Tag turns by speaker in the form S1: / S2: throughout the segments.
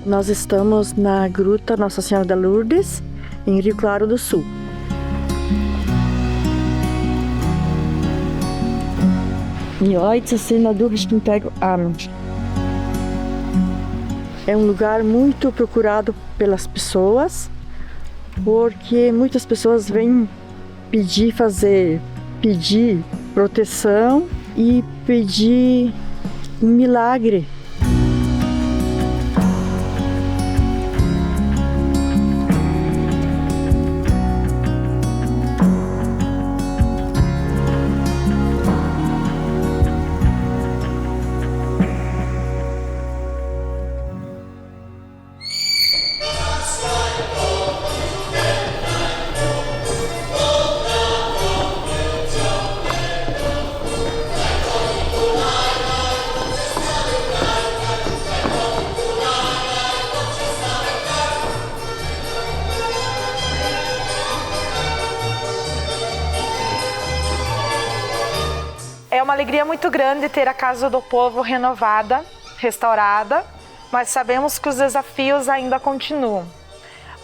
S1: Nós estamos na Gruta Nossa Senhora da Lourdes, em Rio Claro do Sul. E heute sind natürlich zum Teil Abend. É um lugar muito procurado pelas pessoas, porque muitas pessoas vêm pedir proteção e pedir um milagre.
S2: É uma alegria muito grande ter a Casa do Povo renovada, restaurada, mas sabemos que os desafios ainda continuam.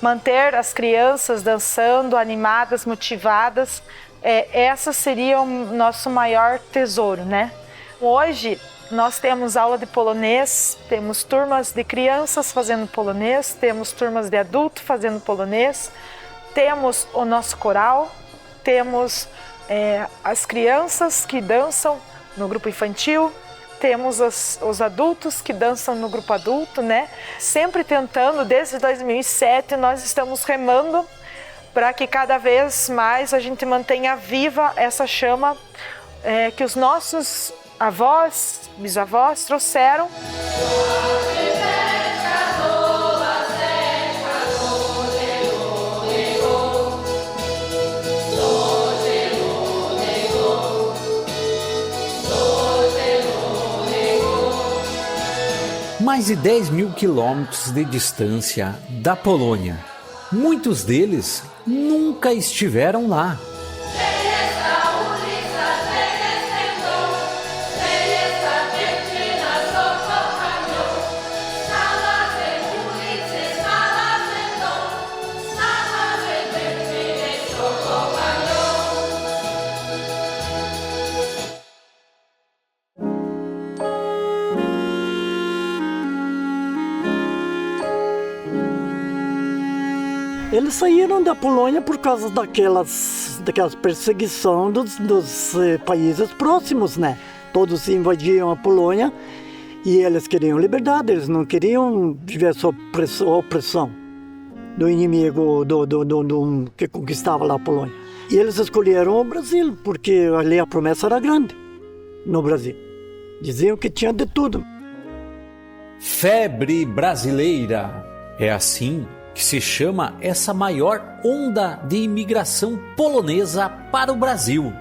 S2: Manter as crianças dançando, animadas, motivadas, essa seria o nosso maior tesouro, né? Hoje nós temos aula de polonês, temos turmas de crianças fazendo polonês, temos turmas de adulto fazendo polonês, temos o nosso coral, temos as crianças que dançam no grupo infantil, temos os adultos que dançam no grupo adulto, né? Sempre tentando, desde 2007, nós estamos remando para que cada vez mais a gente mantenha viva essa chama que os nossos avós, bisavós trouxeram.
S3: Mais de 10 mil quilômetros de distância da Polônia. Muitos deles nunca estiveram lá.
S4: Eles saíram da Polônia por causa daquelas perseguições dos países próximos, né? Todos invadiam a Polônia e eles queriam liberdade, eles não queriam viver sob opressão do inimigo que conquistava lá a Polônia. E eles escolheram o Brasil, porque ali a promessa era grande no Brasil. Diziam que tinha de tudo.
S3: Febre brasileira. É assim que se chama essa maior onda de imigração polonesa para o Brasil.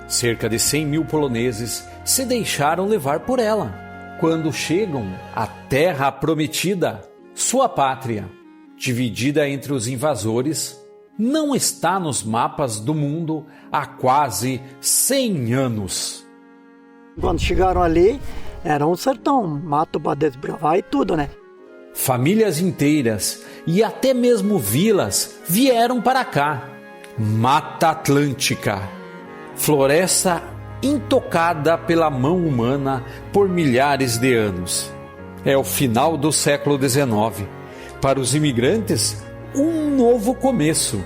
S3: Cerca de 100 mil poloneses se deixaram levar por ela. Quando chegam à Terra Prometida, sua pátria, dividida entre os invasores, não está nos mapas do mundo há quase 100 anos.
S4: Quando chegaram ali, era um sertão, mato para desbravar e tudo, né?
S3: Famílias inteiras e até mesmo vilas vieram para cá. Mata Atlântica, floresta intocada pela mão humana por milhares de anos. É o final do século XIX. Para os imigrantes, um novo começo,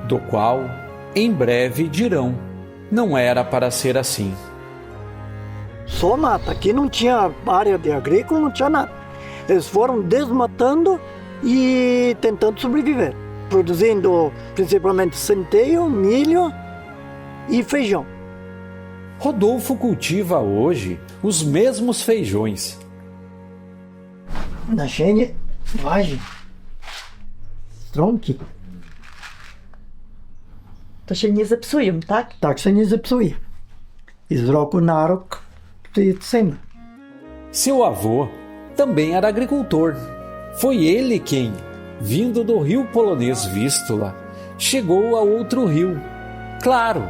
S3: do qual em breve dirão: não era para ser assim.
S4: Só mata, aqui não tinha área de agrícola, não tinha nada. Eles foram desmatando e tentando sobreviver, produzindo principalmente centeio, milho e feijão.
S3: Rodolfo cultiva hoje os mesmos feijões.
S4: Naszenie waży. Stronki.
S1: To się nie zepsują, tak?
S4: Tak się nie zepsuje. I z roku na rok sempre.
S3: Seu avô também era agricultor. Foi ele quem, vindo do rio polonês Vístula, chegou a outro rio, Claro.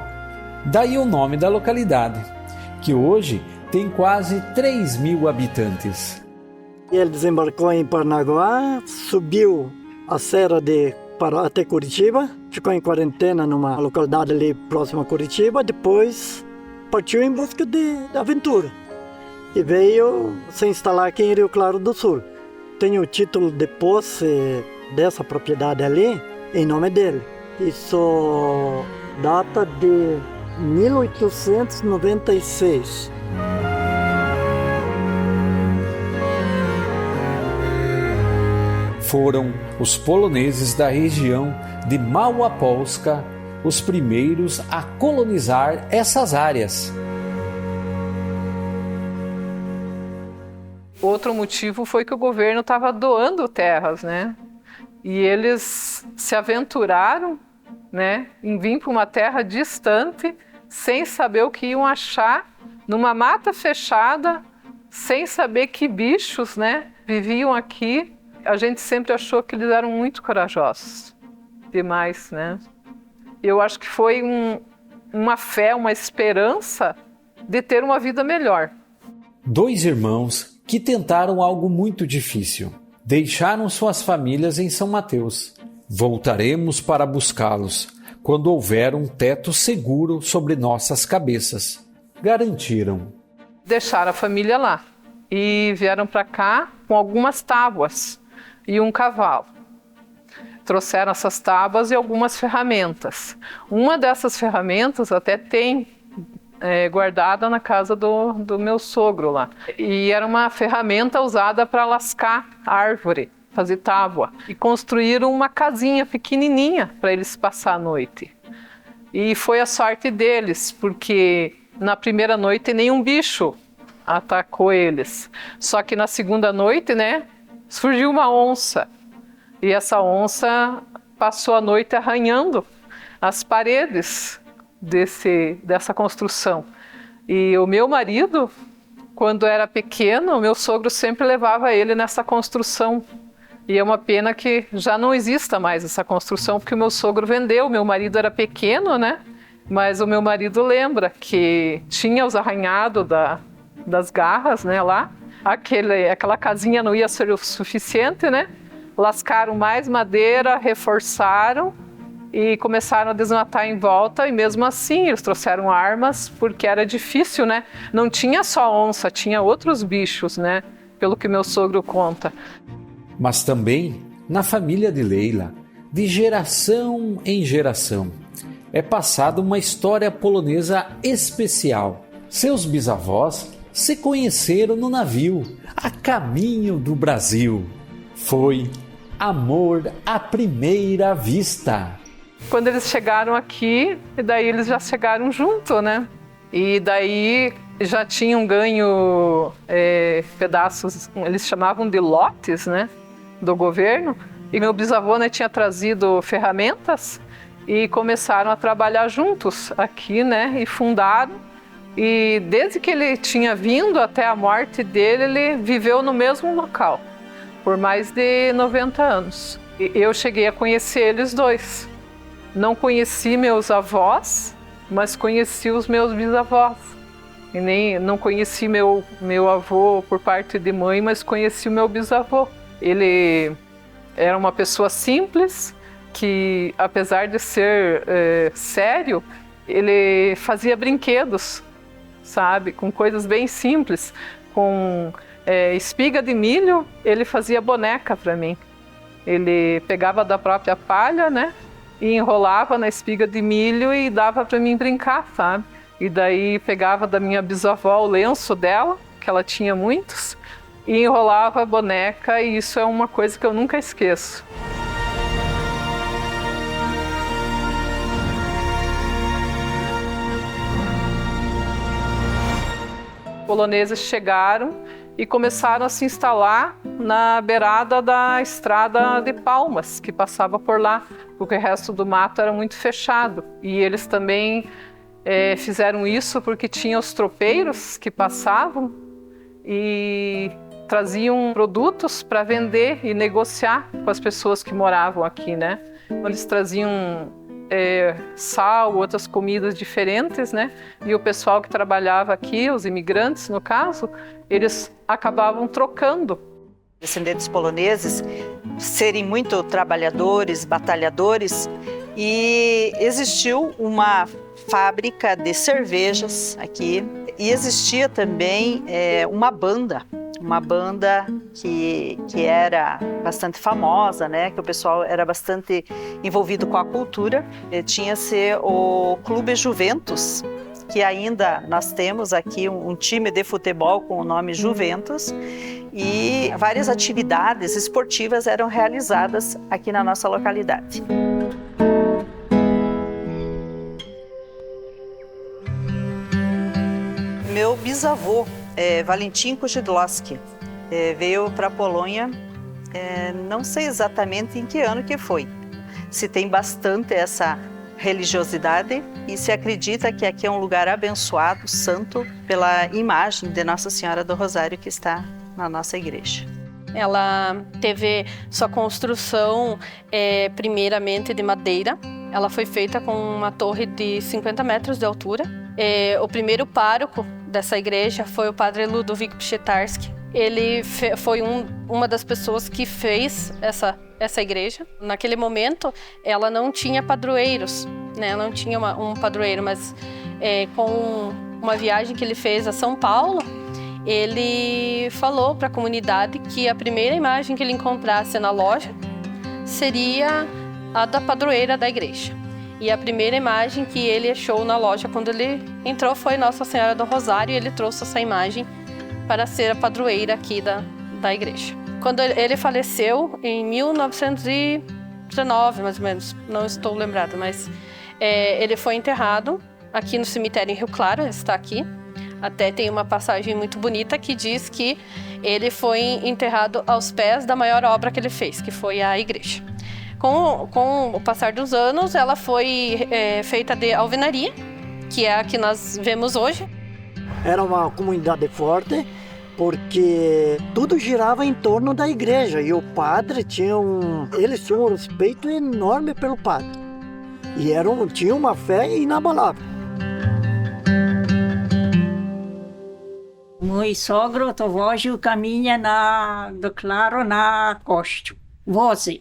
S3: Daí o nome da localidade, que hoje tem quase 3 mil habitantes.
S4: Ele desembarcou em Paranaguá, subiu a serra de Pará até Curitiba, ficou em quarentena numa localidade ali próxima a Curitiba, depois partiu em busca de aventura e veio se instalar aqui em Rio Claro do Sul. Tem o título de posse dessa propriedade ali em nome dele. Isso data de 1896.
S3: Foram os poloneses da região de Małopolska os primeiros a colonizar essas áreas.
S5: Outro motivo foi que o governo estava doando terras, né? E eles se aventuraram, né, em vir para uma terra distante, sem saber o que iam achar, numa mata fechada, sem saber que bichos, né, viviam aqui. A gente sempre achou que eles eram muito corajosos, demais, né? Eu acho que foi uma fé, uma esperança de ter uma vida melhor.
S3: 2 irmãos que tentaram algo muito difícil. Deixaram suas famílias em São Mateus. Voltaremos para buscá-los quando houver um teto seguro sobre nossas cabeças, garantiram.
S5: Deixaram a família lá e vieram para cá com algumas tábuas e um cavalo. Trouxeram essas tábuas e algumas ferramentas. Uma dessas ferramentas até tem guardada na casa do meu sogro lá. E era uma ferramenta usada para lascar árvore, fazer tábua. E construíram uma casinha pequenininha para eles passar a noite. E foi a sorte deles, porque na primeira noite nenhum bicho atacou eles. Só que na segunda noite, né, surgiu uma onça. E essa onça passou a noite arranhando as paredes dessa construção. E o meu marido, quando era pequeno, o meu sogro sempre levava ele nessa construção. E é uma pena que já não exista mais essa construção, porque o meu sogro vendeu. O meu marido era pequeno, né? Mas o meu marido lembra que tinha os arranhados das garras, né, lá. Aquela casinha não ia ser o suficiente, né? Lascaram mais madeira, reforçaram e começaram a desmatar em volta. E mesmo assim eles trouxeram armas, porque era difícil, né? Não tinha só onça, tinha outros bichos, né? Pelo que meu sogro conta.
S3: Mas também na família de Leila, de geração em geração, é passada uma história polonesa especial. Seus bisavós se conheceram no navio, a caminho do Brasil. Foi amor à primeira vista.
S5: Quando eles chegaram aqui, e daí eles já chegaram junto, né? E daí já tinham ganho pedaços, eles chamavam de lotes, né? Do governo. E meu bisavô, né, tinha trazido ferramentas e começaram a trabalhar juntos aqui, né? E fundaram. E desde que ele tinha vindo até a morte dele, ele viveu no mesmo local por mais de 90 anos. E eu cheguei a conhecer eles dois. Não conheci meus avós, mas conheci os meus bisavós. E nem não conheci meu avô por parte de mãe, mas conheci o meu bisavô. Ele era uma pessoa simples, que apesar de ser sério, ele fazia brinquedos, sabe? Com coisas bem simples, com espiga de milho, ele fazia boneca para mim. Ele pegava da própria palha, né? E enrolava na espiga de milho e dava para mim brincar, sabe? E daí pegava da minha bisavó o lenço dela, que ela tinha muitos, e enrolava a boneca, e isso é uma coisa que eu nunca esqueço. Os poloneses chegaram e começaram a se instalar na beirada da estrada de Palmas, que passava por lá, porque o resto do mato era muito fechado. E eles também fizeram isso porque tinha os tropeiros que passavam e traziam produtos para vender e negociar com as pessoas que moravam aqui, né? Eles traziam sal, outras comidas diferentes, né? E o pessoal que trabalhava aqui, os imigrantes no caso, eles acabavam trocando.
S6: Descendentes poloneses serem muito trabalhadores, batalhadores, e existiu uma fábrica de cervejas aqui e existia também uma banda que era bastante famosa, né? Que o pessoal era bastante envolvido com a cultura. Tinha-se o Clube Juventus, que ainda nós temos aqui um time de futebol com o nome Juventus, e várias atividades esportivas eram realizadas aqui na nossa localidade. Meu bisavô, Valentin Kujidlowski, veio para a Polônia, não sei exatamente em que ano que foi. Se tem bastante essa religiosidade e se acredita que aqui é um lugar abençoado, santo, pela imagem de Nossa Senhora do Rosário que está na nossa igreja.
S7: Ela teve sua construção primeiramente de madeira. Ela foi feita com uma torre de 50 metros de altura. O primeiro pároco dessa igreja foi o padre Ludovic Pchetarski. Ele foi uma das pessoas que fez essa igreja. Naquele momento, ela não tinha padroeiros, né? Não tinha um padroeiro, mas com uma viagem que ele fez a São Paulo, ele falou para a comunidade que a primeira imagem que ele encontrasse na loja seria a da padroeira da igreja. E a primeira imagem que ele achou na loja quando ele entrou foi Nossa Senhora do Rosário, e ele trouxe essa imagem para ser a padroeira aqui da igreja. Quando ele faleceu, em 1919, mais ou menos, não estou lembrada, mas ele foi enterrado aqui no cemitério em Rio Claro, ele está aqui. Até tem uma passagem muito bonita que diz que ele foi enterrado aos pés da maior obra que ele fez, que foi a igreja. Com o passar dos anos, ela foi feita de alvenaria, que é a que nós vemos hoje.
S4: Era uma comunidade forte, porque tudo girava em torno da igreja, e o padre eles tinham um respeito enorme pelo padre, e tinham uma fé inabalável.
S8: Mój sogro to woził kamienie do Klaro na kościół. Wozy.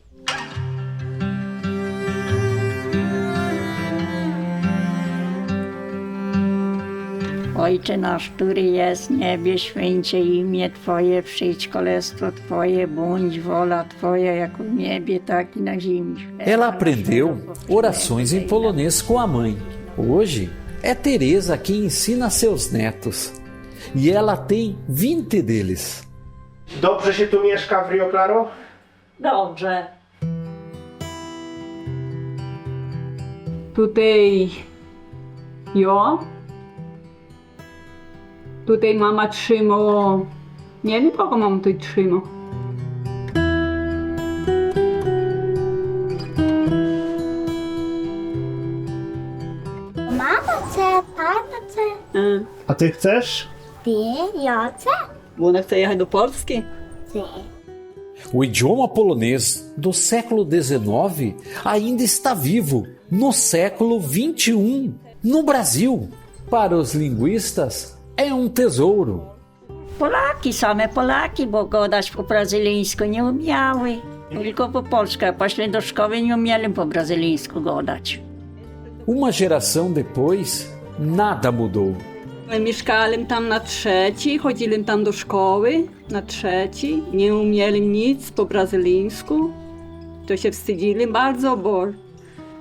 S8: Ojcze nasz, który jest w niebie, święcie imię Twoje, przyjdź królestwo Twoje, bądź wola Twoja, jak w niebie, tak i na ziemi.
S3: Ela aprendeu orações em polonês com a mãe. Hoje é Teresa quem ensina seus netos. E ela tem 20 deles.
S9: Dobrze się tu mieszka w Rio Claro?
S8: Dobrze.
S10: Tutaj Tutaj mama trzyma, nie wiem kogo mama tutaj trzyma.
S11: Mama chce, tata chce.
S9: A ty chcesz?
S11: Ja chcę.
S8: Ona chce jechać do Polski?
S11: Chcę.
S3: O idioma polonês do século XIX ainda está vivo no século XXI, no Brasil. Para os linguistas, é um tesouro.
S8: Polaki, same Polaki, bo gadać po brazylijsku nie umiały. Tylko po polsku. Poszli do szkoły i nie umieli po brazylijsku gadać.
S3: Uma geração depois, nada mudou.
S10: Mieszkali tam na trzeci, chodzili tam do szkoły na trzeci. Nie umieli nic po brazylijsku. To się wstydzili bardzo, bo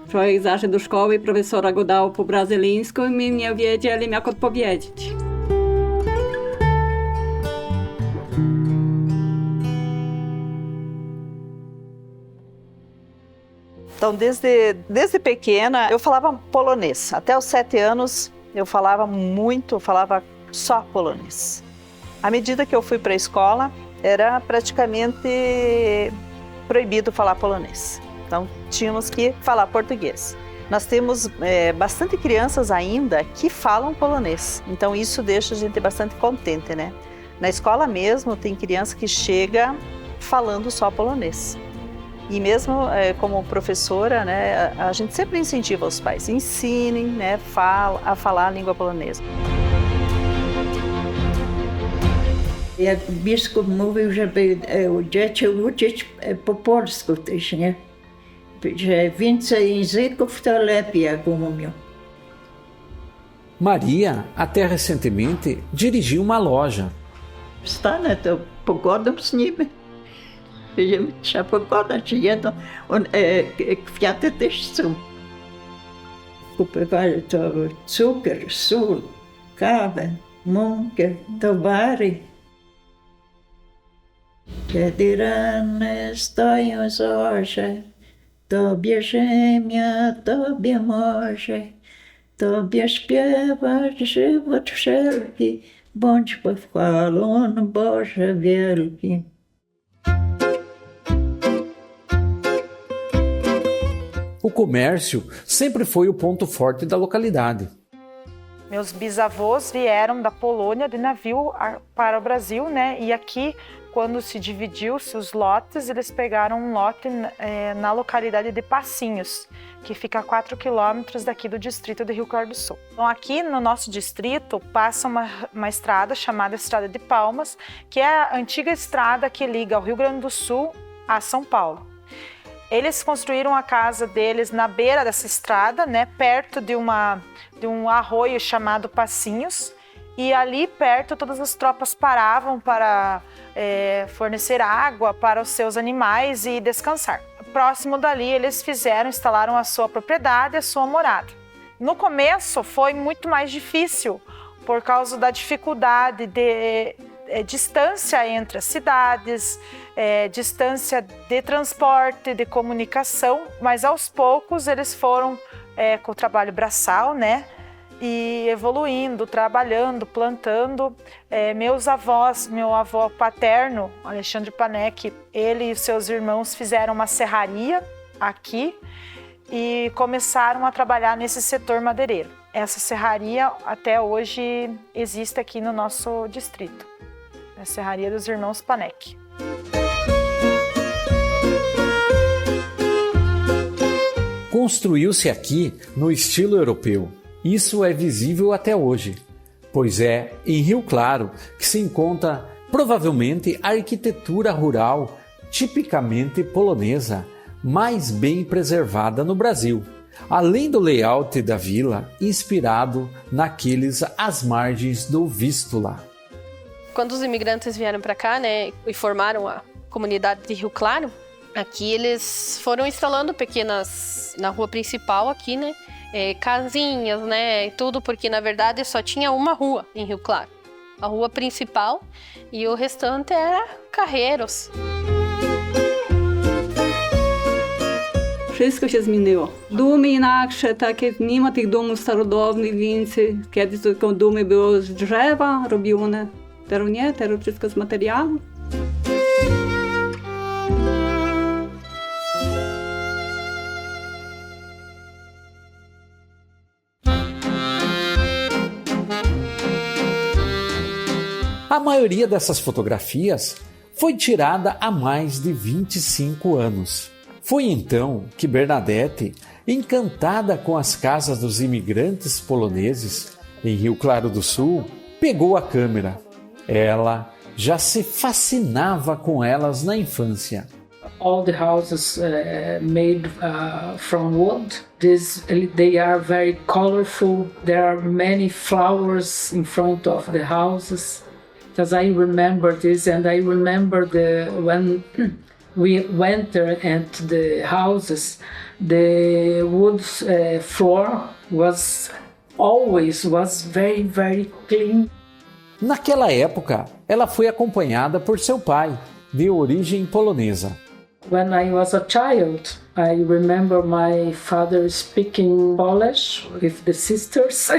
S10: człowiek zaszedł do szkoły, profesora go dał po brazylijsku i my nie wiedzieli, jak odpowiedzieć.
S6: Então, desde pequena, eu falava polonês. Até os 7 anos, eu falava só polonês. À medida que eu fui para a escola, era praticamente proibido falar polonês. Então, tínhamos que falar português. Nós temos bastante crianças ainda que falam polonês. Então, isso deixa a gente bastante contente, né? Na escola mesmo, tem criança que chega falando só polonês. E mesmo como professora, né, a gente sempre incentiva os pais, ensinem, né, a falar a língua polonesa.
S8: Jak biskup mówił, żeby dzieci uczyć po polsku też, nie? Że więcej języków to lepiej, jak umią.
S3: Maria, até recentemente, dirigia uma loja.
S8: Wstanę, to pogodą z nimi. Trzeba pogoda, czy jedno. Kwiaty też są. Kupowali to cukier, sól, kawę, mąkę, towary. Kiedy rany stoją zorze, Tobie ziemia, Tobie morze, Tobie śpiewać żywot wszelki, bądź pochwalony Boże wielki.
S3: O comércio sempre foi o ponto forte da localidade.
S2: Meus bisavós vieram da Polônia de navio para o Brasil, né? E aqui, quando se dividiu-se os lotes, eles pegaram um lote na localidade de Passinhos, que fica a 4 quilômetros daqui do distrito de Rio Claro do Sul. Então, aqui no nosso distrito passa uma estrada chamada Estrada de Palmas, que é a antiga estrada que liga o Rio Grande do Sul a São Paulo. Eles construíram a casa deles na beira dessa estrada, né, perto de um arroio chamado Passinhos, e ali perto todas as tropas paravam para fornecer água para os seus animais e descansar. Próximo dali eles instalaram a sua propriedade, a sua morada. No começo foi muito mais difícil por causa da dificuldade de distância entre as cidades, distância de transporte, de comunicação, mas aos poucos eles foram com o trabalho braçal, né? E evoluindo, trabalhando, plantando. Meu avô paterno, Alexandre Panek, ele e seus irmãos fizeram uma serraria aqui e começaram a trabalhar nesse setor madeireiro. Essa serraria até hoje existe aqui no nosso distrito, a Serraria dos Irmãos Panek.
S3: Construiu-se aqui no estilo europeu. Isso é visível até hoje, pois é em Rio Claro que se encontra provavelmente a arquitetura rural tipicamente polonesa mais bem preservada no Brasil, além do layout da vila inspirado naqueles às margens do Vístula.
S7: Quando os imigrantes vieram para cá, né, e formaram a comunidade de Rio Claro, aqui eles foram instalando pequenas, na rua principal aqui, né, casinhas, né, tudo, porque na verdade só tinha uma rua em Rio Claro, a rua principal, e o restante era carreiros.
S10: Wszystko się zmieniło. Domy inaksze, takie nie ma tych domów starodawnych więcej. Kiedyś tylko domy były z drzewa robione. Teraz nie, teraz wszystko z materiału.
S3: A maioria dessas fotografias foi tirada há mais de 25 anos. Foi então que Bernadette, encantada com as casas dos imigrantes poloneses em Rio Claro do Sul, pegou a câmera. Ela já se fascinava com elas na infância.
S12: All the houses made from wood. They are very colorful. There are many flowers in front of the houses. Because I remember this, and I remember when we went there and the houses, the wood floor was very, very clean.
S3: Naquela época, ela foi acompanhada por seu pai, de origem polonesa.
S12: When I was a child, I remember my father speaking Polish with the sisters.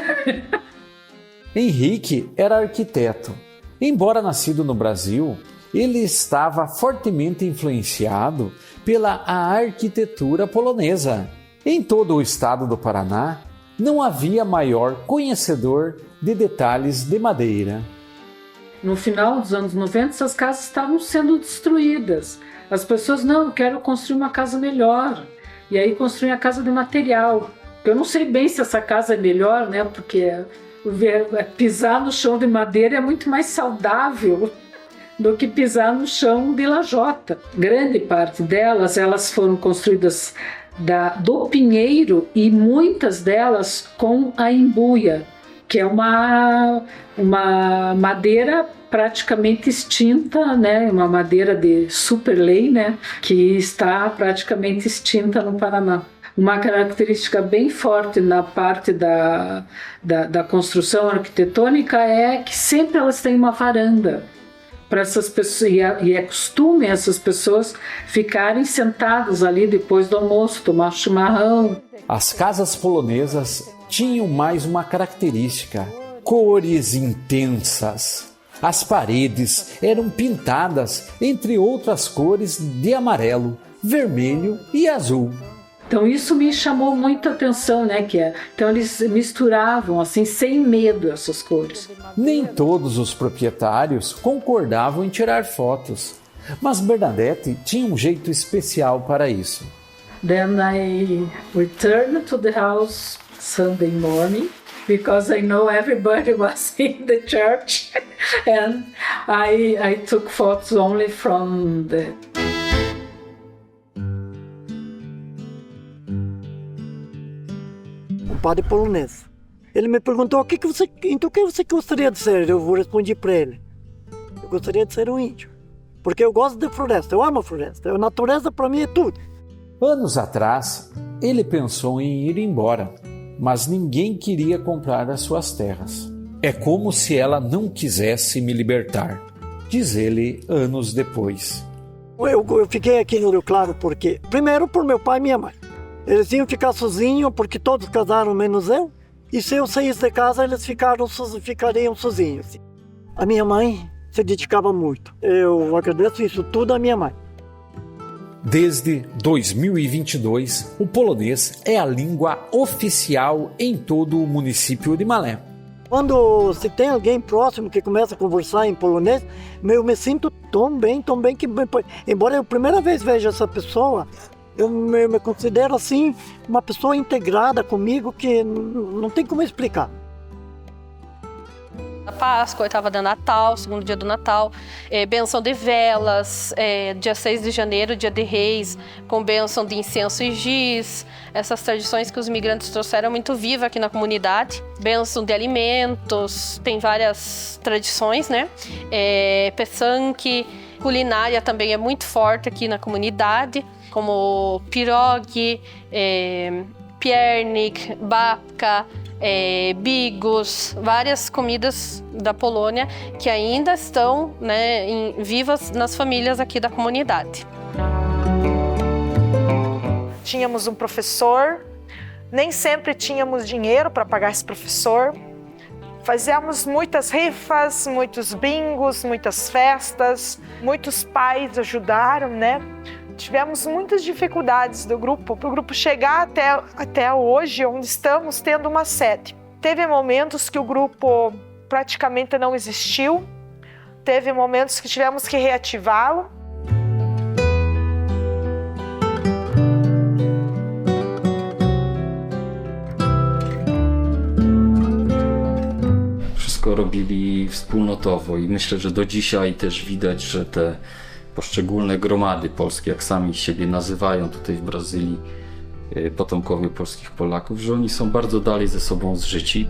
S3: Henrique era arquiteto. Embora nascido no Brasil, ele estava fortemente influenciado pela arquitetura polonesa. Em todo o estado do Paraná, não havia maior conhecedor de detalhes de madeira.
S12: No final dos anos 90, essas casas estavam sendo destruídas. As pessoas, não, eu quero construir uma casa melhor. E aí construíam a casa de material. Eu não sei bem se essa casa é melhor, né? Porque pisar no chão de madeira é muito mais saudável. do que pisar no chão de lajota. Grande parte delas, elas foram construídas do pinheiro e muitas delas com a embuia, que é uma madeira praticamente extinta, né? Uma madeira de super-lei, né? Que está praticamente extinta no Paraná. Uma característica bem forte na parte da construção arquitetônica é que sempre elas têm uma varanda para essas pessoas, e é costume essas pessoas ficarem sentadas ali depois do almoço, tomar chimarrão.
S3: As casas polonesas tinham mais uma característica: cores intensas. As paredes eram pintadas, entre outras cores, de amarelo, vermelho e azul.
S12: Então isso me chamou muita atenção, né? Então eles misturavam assim sem medo essas cores.
S3: Nem todos os proprietários concordavam em tirar fotos, mas Bernadette tinha um jeito especial para isso.
S12: Then I returned to the house Sunday morning because I know everybody was in the church and I took photos only from the
S4: padre polonês. Ele me perguntou o que você gostaria de ser. Eu respondi para ele: eu gostaria de ser um índio, porque eu gosto de floresta, eu amo a floresta, a natureza para mim é tudo.
S3: Anos atrás, ele pensou em ir embora, mas ninguém queria comprar as suas terras. É como se ela não quisesse me libertar, diz ele anos depois.
S4: Eu fiquei aqui no Rio Claro porque, primeiro, por meu pai e minha mãe. Eles iam ficar sozinhos porque todos casaram menos eu. E se eu saísse de casa, eles ficariam sozinhos. A minha mãe se dedicava muito. Eu agradeço isso tudo à minha mãe.
S3: Desde 2022, o polonês é a língua oficial em todo o município de Malé.
S4: Quando se tem alguém próximo que começa a conversar em polonês, eu me sinto tão bem que, embora eu a primeira vez veja essa pessoa, eu me considero assim uma pessoa integrada comigo que não tem como explicar.
S7: A Páscoa, oitava de Natal, segundo dia do Natal, bênção de velas, dia 6 de janeiro, dia de Reis, com bênção de incenso e giz. Essas tradições que os imigrantes trouxeram muito viva aqui na comunidade. Bênção de alimentos, tem várias tradições, né? Pesanque, culinária também é muito forte aqui na comunidade, como pierogi, piernik, babka, bigos, várias comidas da Polônia que ainda estão, né, vivas nas famílias aqui da comunidade.
S2: Tínhamos um professor, nem sempre tínhamos dinheiro para pagar esse professor. Fazíamos muitas rifas, muitos bingos, muitas festas, muitos pais ajudaram, né? Tivemos muitas dificuldades do grupo, para o grupo chegar até hoje, onde estamos, tendo uma sede. Teve momentos que o grupo praticamente não existiu, teve momentos que tivemos que reativá-lo.
S13: Wszystko robili wspólnotowo i myślę, że do dzisiaj też widać, że te poszczególne gromady polskie, jak sami siebie nazywają tutaj w Brazylii, potomkowie polskich Polaków, że oni są bardzo dalej ze sobą zżyci.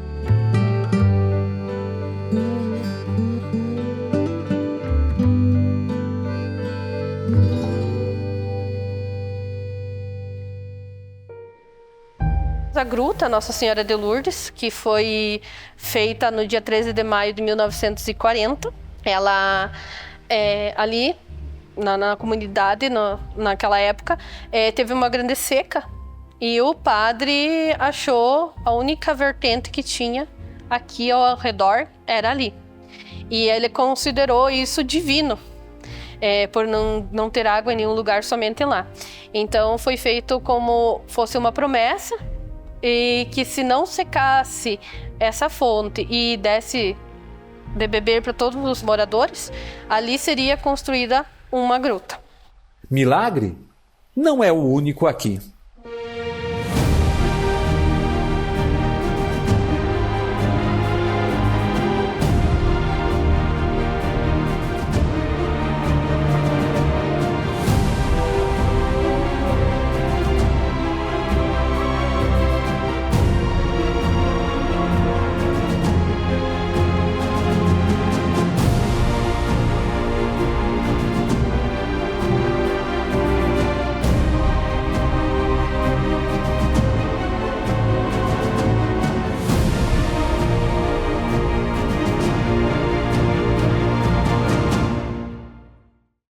S7: A gruta Nossa Senhora de Lourdes, que foi feita no dia 13 de maio de 1940, ela ali na comunidade, naquela época, teve uma grande seca e o padre achou a única vertente que tinha aqui ao redor era ali. E ele considerou isso divino, por não ter água em nenhum lugar, somente lá. Então foi feito como fosse uma promessa, e que se não secasse essa fonte e desse de beber para todos os moradores, ali seria construída uma gruta.
S3: Milagre não é o único aqui.